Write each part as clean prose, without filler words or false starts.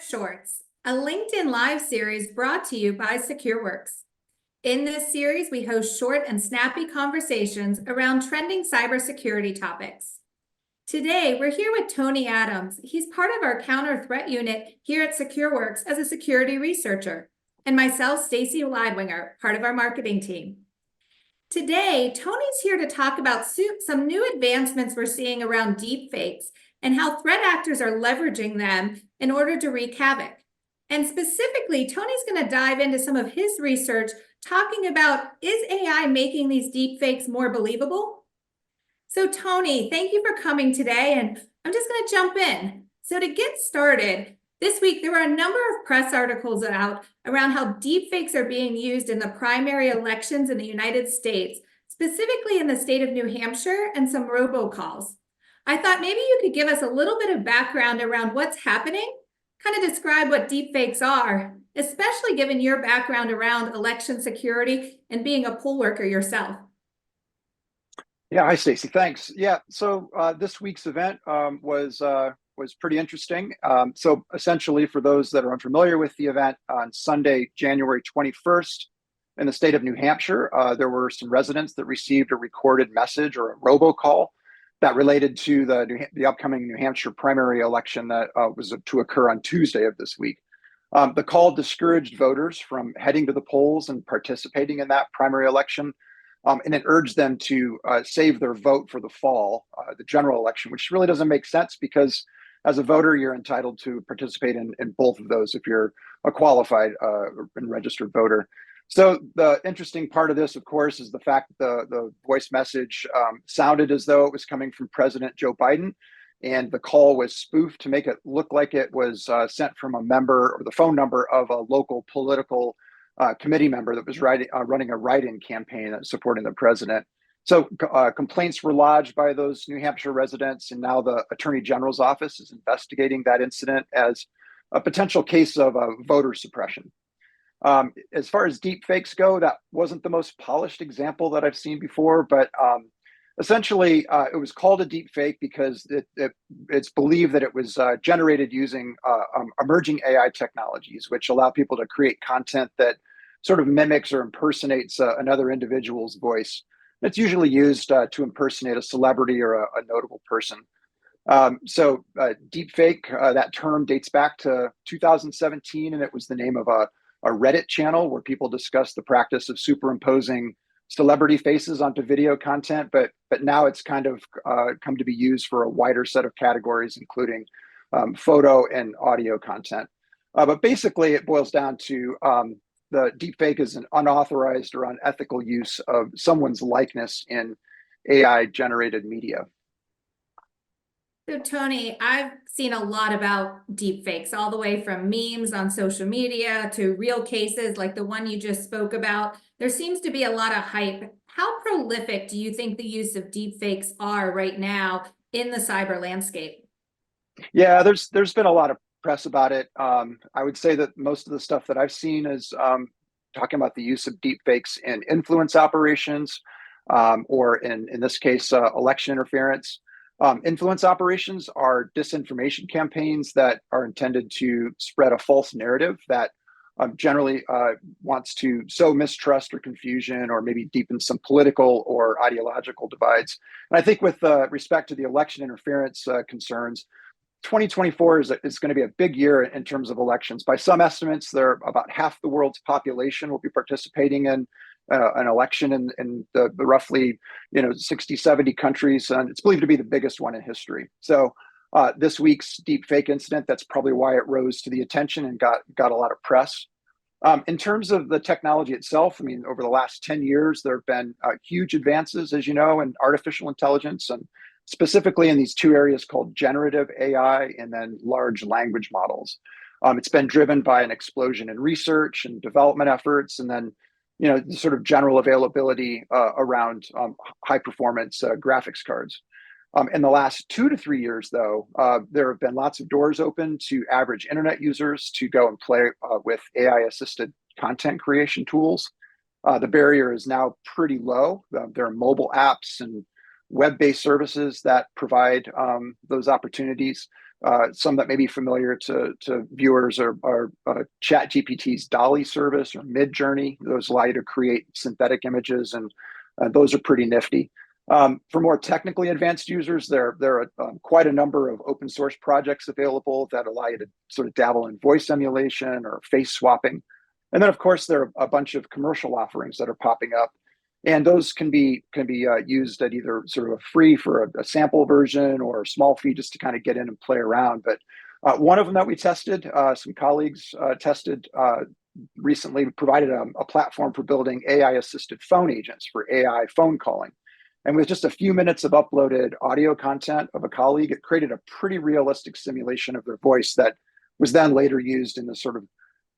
Shorts, a LinkedIn Live series brought to you by SecureWorks. In this series, we host short and snappy conversations around trending cybersecurity topics. Today, we're here with Tony Adams. He's part of our counter threat unit here at SecureWorks as a security researcher, and myself, Stacy Leidwinger, part of our marketing team. Today, Tony's here to talk about some new advancements we're seeing around deepfakes and how threat actors are leveraging them in order to wreak havoc. And specifically, Tony's going to dive into some of his research talking about, is AI making these deepfakes more believable? So Tony, thank you for coming today, and I'm just going to jump in. So to get started, this week there were a number of press articles out around how deepfakes are being used in the primary elections in the United States, specifically in the state of New Hampshire and some robocalls. I thought maybe you could give us a little bit of background around what's happening, kind of describe what deepfakes are, especially given your background around election security and being a poll worker yourself. Yeah, hi Stacy. Thanks. Yeah, so this week's event was pretty interesting. So essentially, for those that are unfamiliar with the event, on Sunday, January 21st, in the state of New Hampshire, there were some residents that received a recorded message or a robocall that related to the upcoming New Hampshire primary election that was to occur on Tuesday of this week. The call discouraged voters from heading to the polls and participating in that primary election. And it urged them to save their vote for the fall, the general election, which really doesn't make sense because as a voter, you're entitled to participate in both of those if you're a qualified and registered voter. So the interesting part of this, of course, is the fact that the voice message sounded as though it was coming from President Joe Biden, and the call was spoofed to make it look like it was sent from a member or the phone number of a local political committee member that was running a write-in campaign supporting the president. So complaints were lodged by those New Hampshire residents, and now the Attorney General's office is investigating that incident as a potential case of voter suppression. As far as deepfakes go, that wasn't the most polished example that I've seen before, but essentially it was called a deepfake because it's believed that it was generated using emerging AI technologies, which allow people to create content that sort of mimics or impersonates another individual's voice. It's usually used to impersonate a celebrity or a notable person. So deepfake, that term dates back to 2017, and it was the name of a Reddit channel where people discuss the practice of superimposing celebrity faces onto video content, but now it's kind of come to be used for a wider set of categories, including photo and audio content. But basically, it boils down to the deepfake is an unauthorized or unethical use of someone's likeness in AI-generated media. So Tony, I've seen a lot about deepfakes, all the way from memes on social media to real cases like the one you just spoke about. There seems to be a lot of hype. How prolific do you think the use of deepfakes are right now in the cyber landscape? Yeah, there's been a lot of press about it. I would say that most of the stuff that I've seen is talking about the use of deepfakes in influence operations, or in this case, election interference. Influence operations are disinformation campaigns that are intended to spread a false narrative that generally wants to sow mistrust or confusion, or maybe deepen some political or ideological divides. And I think with respect to the election interference concerns, 2024 is going to be a big year in terms of elections. By some estimates, about half the world's population will be participating in an election in the roughly 60, 70 countries, and it's believed to be the biggest one in history. So this week's deepfake incident, that's probably why it rose to the attention and got a lot of press. In terms of the technology itself, I mean, over the last 10 years, there have been huge advances, as you know, in artificial intelligence, and specifically in these two areas called generative AI and then large language models. It's been driven by an explosion in research and development efforts, and then the sort of general availability around high performance graphics cards. In the last 2 to 3 years, though, there have been lots of doors open to average internet users to go and play with AI-assisted content creation tools. The barrier is now pretty low. There are mobile apps and web-based services that provide those opportunities. some that may be familiar to viewers are ChatGPT's Dolly service or Midjourney. Those allow you to create synthetic images, and those are pretty nifty. For more technically advanced users, there are quite a number of open source projects available that allow you to sort of dabble in voice emulation or face swapping. And then, of course, there are a bunch of commercial offerings that are popping up, and those can be used at either sort of a free for a sample version or a small fee just to kind of get in and play around. But one of them that we tested, some colleagues tested recently, provided a platform for building AI-assisted phone agents for AI phone calling. And with just a few minutes of uploaded audio content of a colleague, it created a pretty realistic simulation of their voice that was then later used in the sort of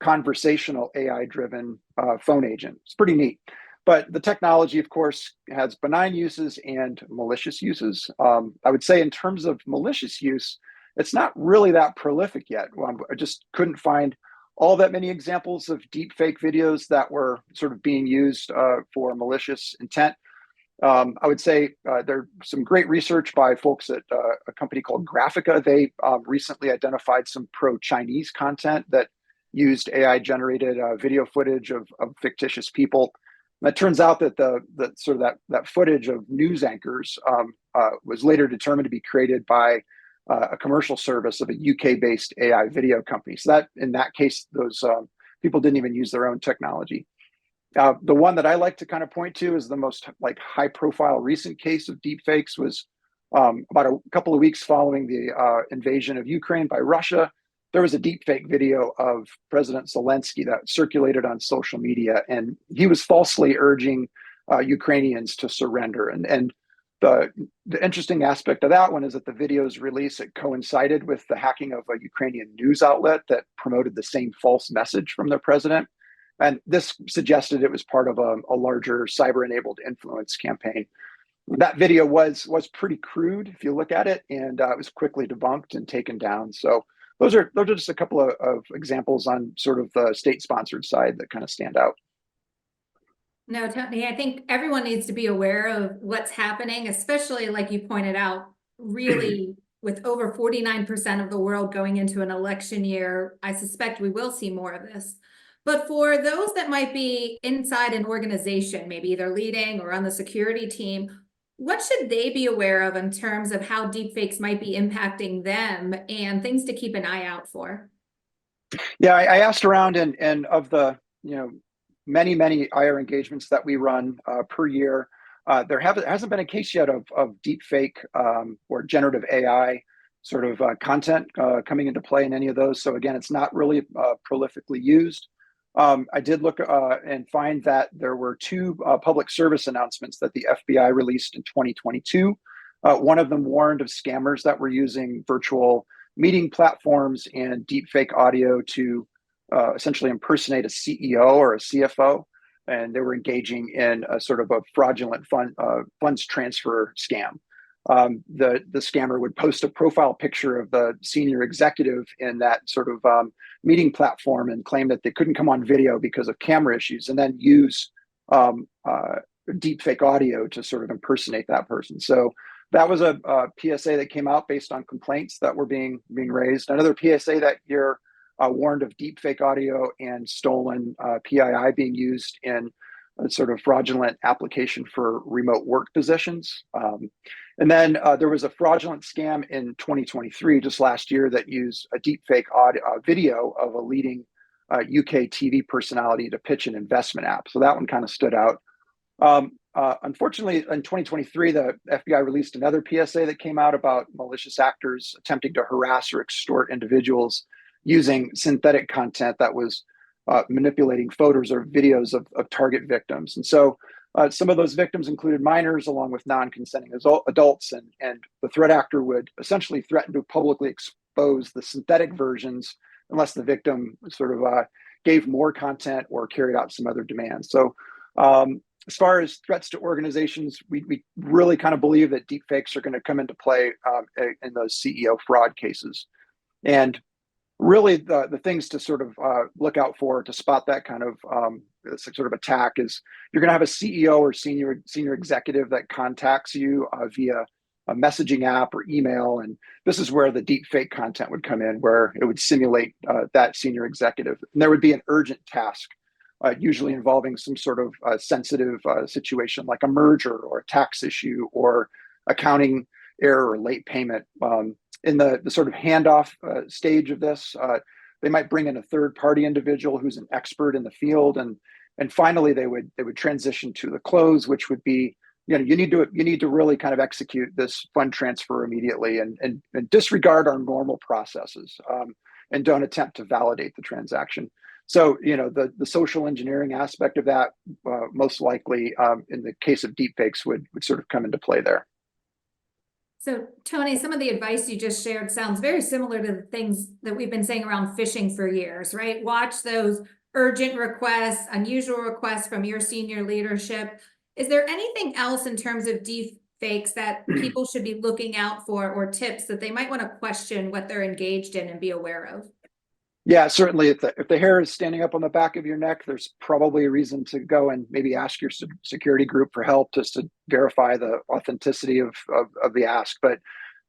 conversational AI-driven phone agent. It's pretty neat. But the technology, of course, has benign uses and malicious uses. I would say in terms of malicious use, it's not really that prolific yet. I just couldn't find all that many examples of deepfake videos that were sort of being used for malicious intent. I would say there's some great research by folks at a company called Graphica. They recently identified some pro-Chinese content that used AI-generated video footage of fictitious people. And it turns out that that footage of news anchors was later determined to be created by a commercial service of a UK-based AI video company. So that in that case, those people didn't even use their own technology. The one that I like to kind of point to is the most like high-profile recent case of deepfakes was about a couple of weeks following the invasion of Ukraine by Russia. There was a deepfake video of President Zelensky that circulated on social media, and he was falsely urging Ukrainians to surrender. And the interesting aspect of that one is that the video's release, it coincided with the hacking of a Ukrainian news outlet that promoted the same false message from their president. And this suggested it was part of a larger cyber-enabled influence campaign. That video was pretty crude if you look at it, and it was quickly debunked and taken down. So those are just a couple of examples on sort of the state-sponsored side that kind of stand out. No, Tony, I think everyone needs to be aware of what's happening, especially like you pointed out, really with over 49% of the world going into an election year. I suspect we will see more of this. But for those that might be inside an organization, maybe either leading or on the security team, what should they be aware of in terms of how deepfakes might be impacting them and things to keep an eye out for? Yeah, I asked around, and of the many IR engagements that we run per year, there hasn't been a case yet of deepfake or generative AI sort of content coming into play in any of those. So again, it's not really prolifically used. I did look and find that there were two public service announcements that the FBI released in 2022. One of them warned of scammers that were using virtual meeting platforms and deepfake audio to essentially impersonate a CEO or a CFO, and they were engaging in a sort of a fraudulent funds transfer scam. The scammer would post a profile picture of the senior executive in that sort of meeting platform and claim that they couldn't come on video because of camera issues, and then use deepfake audio to sort of impersonate that person. So that was a PSA that came out based on complaints that were being raised. Another PSA that year warned of deepfake audio and stolen PII being used in a sort of fraudulent application for remote work positions. And then there was a fraudulent scam in 2023, just last year, that used a deepfake video of a leading UK TV personality to pitch an investment app. So that one kind of stood out. Unfortunately, in 2023, the FBI released another PSA that came out about malicious actors attempting to harass or extort individuals using synthetic content that was manipulating photos or videos of target victims. And so some of those victims included minors along with non-consenting adults, and the threat actor would essentially threaten to publicly expose the synthetic versions unless the victim sort of gave more content or carried out some other demands. So as far as threats to organizations, we really kind of believe that deepfakes are going to come into play in those CEO fraud cases. And really the things to sort of look out for to spot that kind of sort of attack is you're going to have a CEO or senior executive that contacts you via a messaging app or email. And this is where the deepfake content would come in, where it would simulate that senior executive. And there would be an urgent task, usually involving some sort of sensitive situation like a merger or a tax issue or accounting error or late payment. In the sort of handoff stage of this, they might bring in a third party individual who's an expert in the field, and finally they would transition to the close, which would be, you need to really kind of execute this fund transfer immediately and disregard our normal processes, and don't attempt to validate the transaction. So the social engineering aspect of that most likely, in the case of deepfakes, would sort of come into play there. So Tony, some of the advice you just shared sounds very similar to the things that we've been saying around phishing for years, right? Watch those urgent requests, unusual requests from your senior leadership. Is there anything else in terms of deepfakes that people should be looking out for, or tips that they might want to question what they're engaged in and be aware of? Yeah, certainly. If the hair is standing up on the back of your neck, there's probably a reason to go and maybe ask your security group for help just to verify the authenticity of the ask. But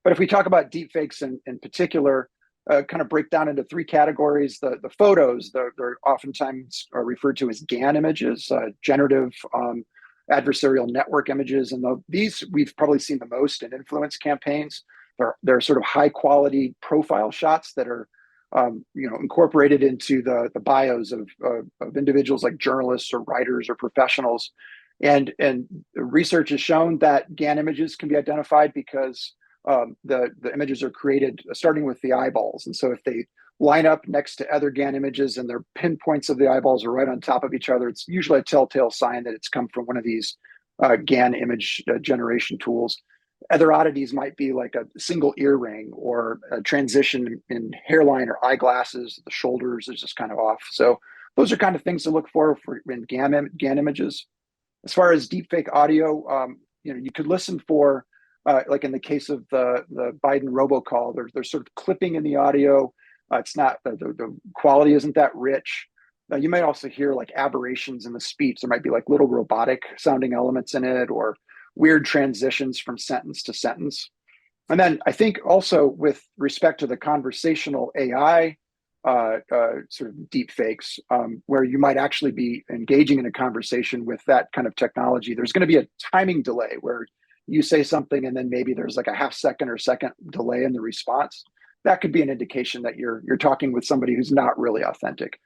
if we talk about deepfakes in particular, kind of break down into three categories. The photos, they're oftentimes are referred to as GAN images, generative adversarial network images, and these we've probably seen the most in influence campaigns. They're sort of high quality profile shots that are incorporated into the bios of individuals like journalists or writers or professionals. And research has shown that GAN images can be identified because the images are created starting with the eyeballs. And so if they line up next to other GAN images and their pinpoints of the eyeballs are right on top of each other, it's usually a telltale sign that it's come from one of these GAN image generation tools. Other oddities might be like a single earring or a transition in hairline or eyeglasses. The shoulders is just kind of off. So those are kind of things to look for in GAN images. As far as deepfake audio, you could listen for, like in the case of the Biden robocall, there's sort of clipping in the audio. It's not, the quality isn't that rich. You might also hear like aberrations in the speech. There might be like little robotic sounding elements in it, or weird transitions from sentence to sentence. And then I think also with respect to the conversational AI sort of deepfakes, where you might actually be engaging in a conversation with that kind of technology, there's going to be a timing delay where you say something and then maybe there's like a half second or second delay in the response. That could be an indication that you're talking with somebody who's not really authentic.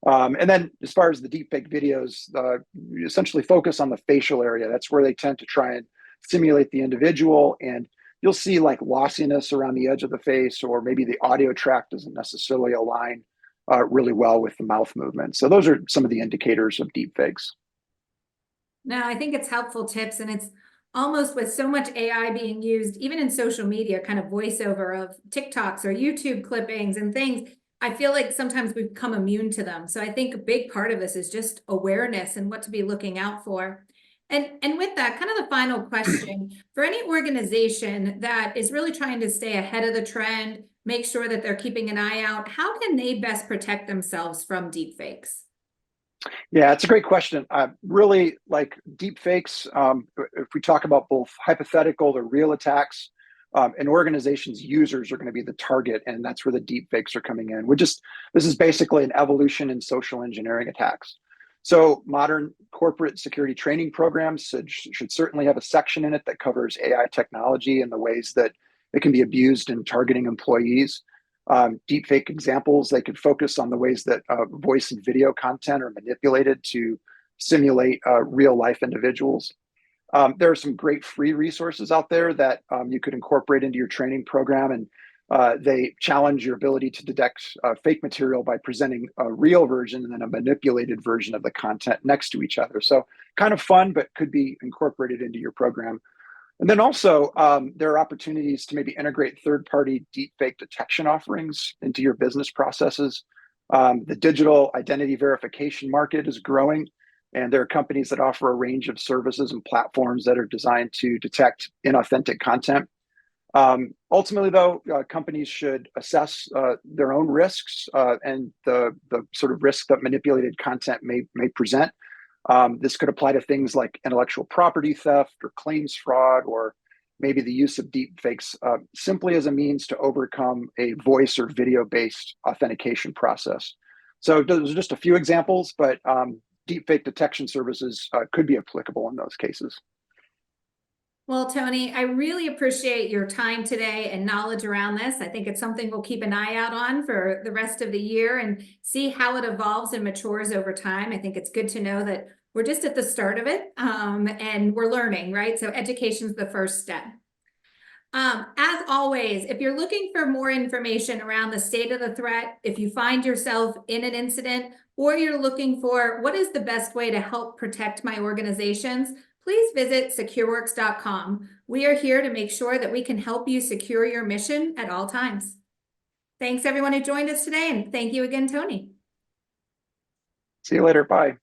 And then as far as the deepfake videos, you essentially focus on the facial area. That's where they tend to try and simulate the individual. And you'll see like lossiness around the edge of the face, or maybe the audio track doesn't necessarily align really well with the mouth movement. So those are some of the indicators of deepfakes. No, I think it's helpful tips, and it's almost with so much AI being used, even in social media, kind of voiceover of TikToks or YouTube clippings and things. I feel like sometimes we become immune to them. So I think a big part of this is just awareness and what to be looking out for. And with that, kind of the final question, for any organization that is really trying to stay ahead of the trend, make sure that they're keeping an eye out, how can they best protect themselves from deepfakes? Yeah, it's a great question. Really, like deepfakes, if we talk about both hypothetical or real attacks, an organization's users are going to be the target, and that's where the deepfakes are coming in. This is basically an evolution in social engineering attacks. So modern corporate security training programs should certainly have a section in it that covers AI technology and the ways that it can be abused in targeting employees. Deepfake examples, they could focus on the ways that voice and video content are manipulated to simulate real life individuals. There are some great free resources out there that you could incorporate into your training program, and they challenge your ability to detect fake material by presenting a real version and then a manipulated version of the content next to each other. So kind of fun, but could be incorporated into your program. And then also, there are opportunities to maybe integrate third-party deepfake detection offerings into your business processes. The digital identity verification market is growing, and there are companies that offer a range of services and platforms that are designed to detect inauthentic content. Ultimately, though, companies should assess their own risks and the sort of risk that manipulated content may present. This could apply to things like intellectual property theft or claims fraud, or maybe the use of deepfakes simply as a means to overcome a voice or video-based authentication process. So those are just a few examples, but deepfake detection services could be applicable in those cases. Well, Tony, I really appreciate your time today and knowledge around this. I think it's something we'll keep an eye out on for the rest of the year and see how it evolves and matures over time. I think it's good to know that we're just at the start of it, and we're learning, right? So education's the first step. As always, if you're looking for more information around the state of the threat, if you find yourself in an incident, or you're looking for what is the best way to help protect my organizations, please visit secureworks.com. We are here to make sure that we can help you secure your mission at all times. Thanks everyone who joined us today, and thank you again, Tony. See you later. Bye.